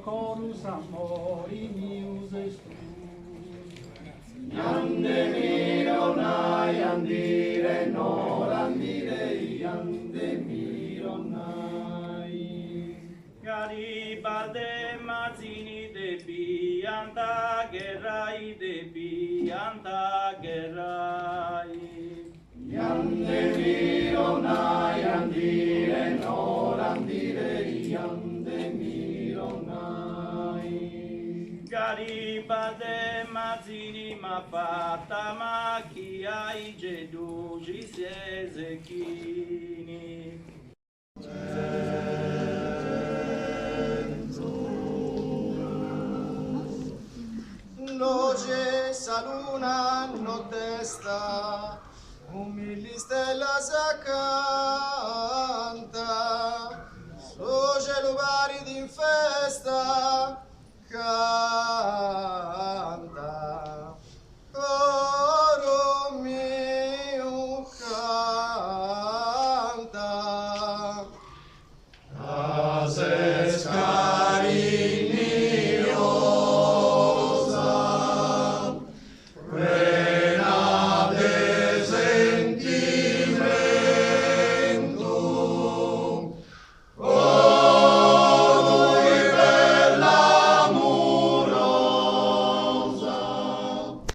Corus amori mius est Iande mironai, andire no, andire iande mironai. Garibalde mazzini debi, anda gerai debi, anda gerai. Iande mironai, andire no, andire iande mironai. Garibalde mazzini ma fatta macchia i gedugi si esechini. Noce sa luna, no testa,